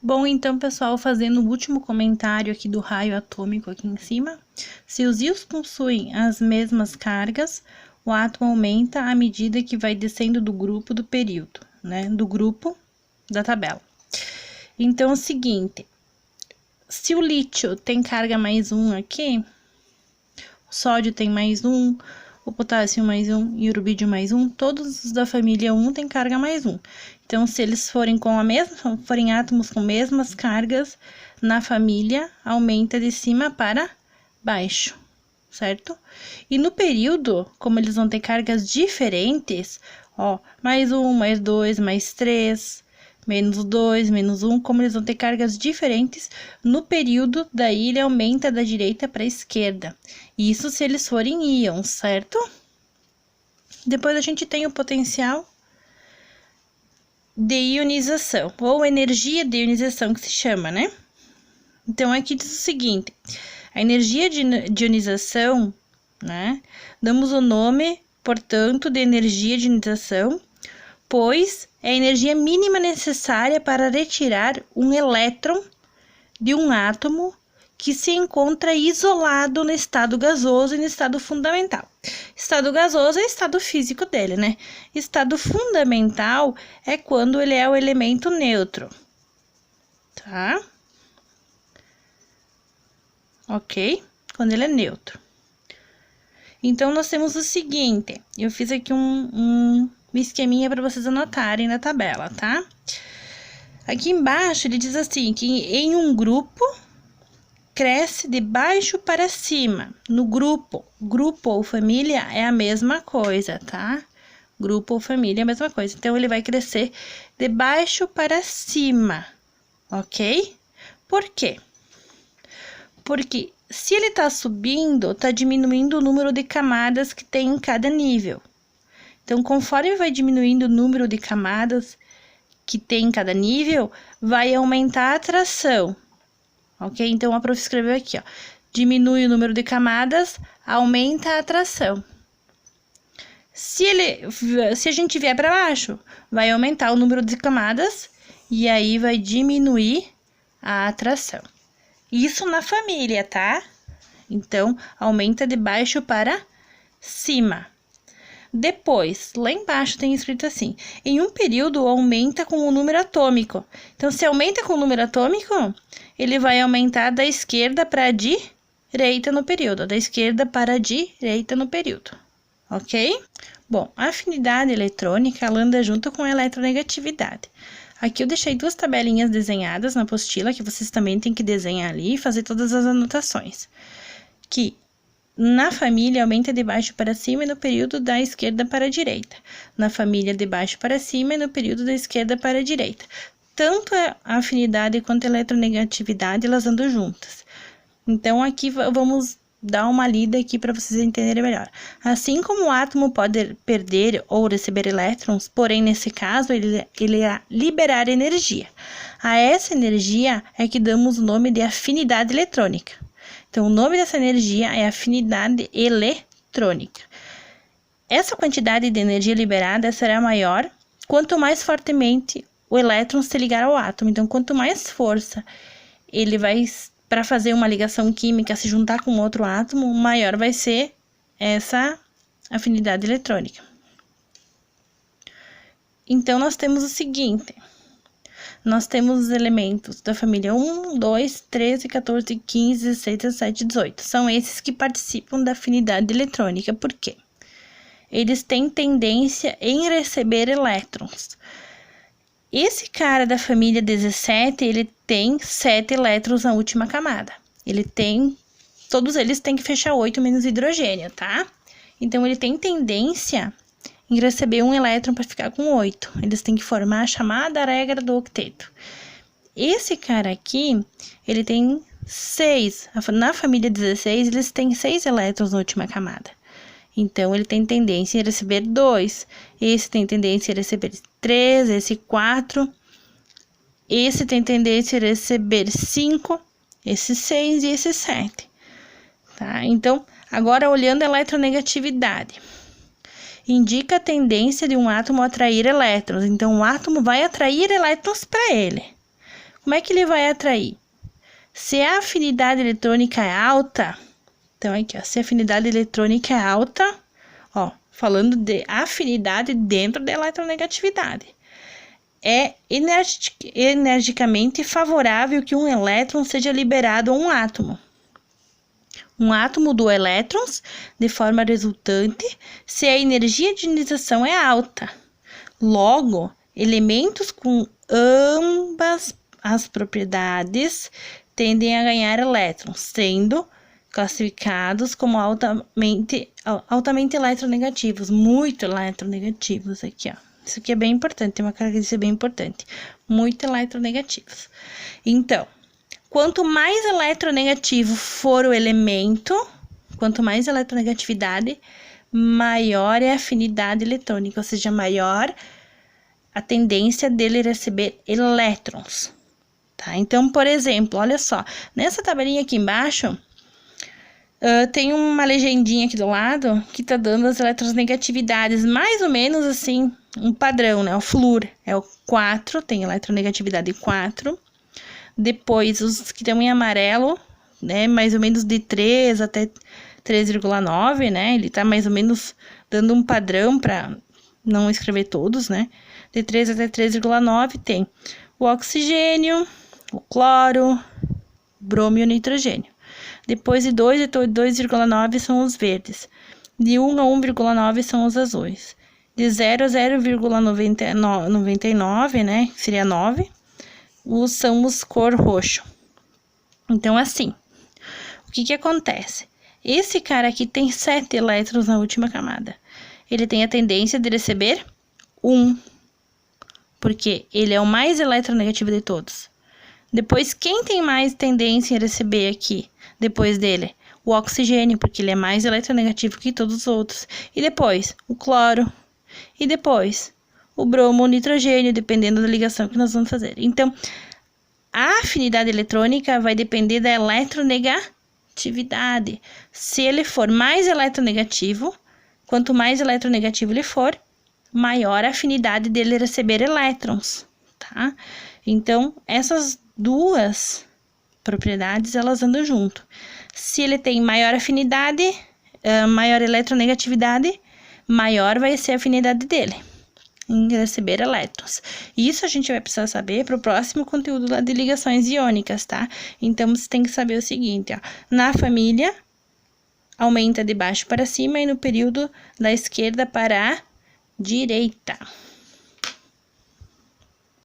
Bom, então, pessoal, fazendo o último comentário aqui do raio atômico aqui em cima. Se os íons possuem as mesmas cargas, o átomo aumenta à medida que vai descendo do grupo do período, né? Do grupo da tabela. Então, é o seguinte, se o lítio tem carga mais 1 aqui, o sódio tem mais 1, o potássio mais 1 e o rubídio mais 1, todos os da família 1 têm carga mais 1. Então, se eles forem forem átomos com mesmas cargas, na família, aumenta de cima para baixo, certo? E no período, como eles vão ter cargas diferentes, ó, mais 1, mais 2, mais 3, menos 2, menos 1, como eles vão ter cargas diferentes, no período, daí ele aumenta da direita para a esquerda. Isso se eles forem íons, certo? Depois a gente tem o potencial de ionização, ou energia de ionização que se chama, né? Então, aqui diz o seguinte, a energia de ionização, né? Damos o nome, portanto, de energia de ionização, pois é a energia mínima necessária para retirar um elétron de um átomo que se encontra isolado no estado gasoso e no estado fundamental. Estado gasoso é o estado físico dele, né? Estado fundamental é quando ele é o elemento neutro, tá? Ok? Quando ele é neutro. Então, nós temos o seguinte, eu fiz aqui um esqueminha para vocês anotarem na tabela, tá? Aqui embaixo, ele diz assim, que em um grupo cresce de baixo para cima. No grupo ou família é a mesma coisa, tá? Grupo ou família é a mesma coisa. Então, ele vai crescer de baixo para cima, ok? Por quê? Porque se ele tá subindo, tá diminuindo o número de camadas que tem em cada nível. Então, conforme vai diminuindo o número de camadas que tem em cada nível, vai aumentar a atração. Ok? Então, a prof escreveu aqui, ó. Diminui o número de camadas, aumenta a atração. Se a gente vier para baixo, vai aumentar o número de camadas e aí vai diminuir a atração. Isso na família, tá? Então, aumenta de baixo para cima. Depois, lá embaixo tem escrito assim, em um período aumenta com o número atômico. Então, se aumenta com o número atômico, ele vai aumentar da esquerda para a direita no período, da esquerda para a direita no período, ok? Bom, a afinidade eletrônica, ela anda junto com a eletronegatividade. Aqui eu deixei duas tabelinhas desenhadas na apostila, que vocês também têm que desenhar ali e fazer todas as anotações. Que na família aumenta de baixo para cima e no período da esquerda para a direita. Na família de baixo para cima e no período da esquerda para a direita. Tanto a afinidade quanto a eletronegatividade, elas andam juntas. Então, aqui vamos dar uma lida aqui para vocês entenderem melhor. Assim como o átomo pode perder ou receber elétrons, porém, nesse caso, ele irá liberar energia. A essa energia é que damos o nome de afinidade eletrônica. Então, o nome dessa energia é afinidade eletrônica. Essa quantidade de energia liberada será maior quanto mais fortemente o elétron se ligar ao átomo. Então, quanto mais força ele vai, para fazer uma ligação química, se juntar com outro átomo, maior vai ser essa afinidade eletrônica. Então, nós temos o seguinte... Nós temos os elementos da família 1, 2, 13, 14, 15, 16, 17, 18. São esses que participam da afinidade eletrônica. Por quê? Eles têm tendência em receber elétrons. Esse cara da família 17, ele tem 7 elétrons na última camada. Todos eles têm que fechar 8 menos hidrogênio, tá? Então, ele tem tendência em receber um elétron para ficar com 8. Eles têm que formar a chamada regra do octeto. Esse cara aqui, ele tem 6. Na família 16, eles têm 6 elétrons na última camada. Então, ele tem tendência em receber 2. Esse tem tendência em receber 3, esse 4. Esse tem tendência em receber 5, esse 6 e esse 7. Tá? Então, agora olhando a eletronegatividade. Indica a tendência de um átomo a atrair elétrons. Então, o átomo vai atrair elétrons para ele. como é que ele vai atrair? Se a afinidade eletrônica é alta, então aqui, ó, se a afinidade eletrônica é alta, ó, falando de afinidade dentro da eletronegatividade, é energicamente favorável que um elétron seja liberado a um átomo. Um átomo doa elétrons de forma resultante se a energia de ionização é alta. Logo, elementos com ambas as propriedades tendem a ganhar elétrons, sendo classificados como altamente eletronegativos, muito eletronegativos aqui, ó. Isso aqui é bem importante, tem uma característica bem importante, muito eletronegativos. Então, quanto mais eletronegativo for o elemento, quanto mais eletronegatividade, maior é a afinidade eletrônica, ou seja, maior a tendência dele receber elétrons, tá? Então, por exemplo, olha só, nessa tabelinha aqui embaixo, tem uma legendinha aqui do lado que tá dando as eletronegatividades, mais ou menos assim, um padrão, né? O flúor é o 4, tem eletronegatividade 4. Depois, os que estão em amarelo, né? Mais ou menos de 3 até 3,9, né? Ele tá mais ou menos dando um padrão para não escrever todos, né? De 3 até 3,9 tem o oxigênio, o cloro, o bromo e o nitrogênio. Depois de 2 até 2,9 são os verdes. De 1 a 1,9 são os azuis. De 0 a 0,99, né? Que seria 9. São os cor roxo. Então, assim, o que acontece? Esse cara aqui tem 7 elétrons na última camada. Ele tem a tendência de receber 1, porque ele é o mais eletronegativo de todos. Depois, quem tem mais tendência a receber aqui, depois dele? O oxigênio, porque ele é mais eletronegativo que todos os outros. E depois, o cloro. E depois, o bromo, o nitrogênio, dependendo da ligação que nós vamos fazer. Então, a afinidade eletrônica vai depender da eletronegatividade. Se ele for mais eletronegativo, quanto mais eletronegativo ele for, maior a afinidade dele receber elétrons, tá? Então, essas duas propriedades, elas andam junto. Se ele tem maior afinidade, maior eletronegatividade, maior vai ser a afinidade dele em receber elétrons. Isso a gente vai precisar saber para o próximo conteúdo lá de ligações iônicas, tá? Então, você tem que saber o seguinte, ó. Na família, aumenta de baixo para cima e no período da esquerda para a direita.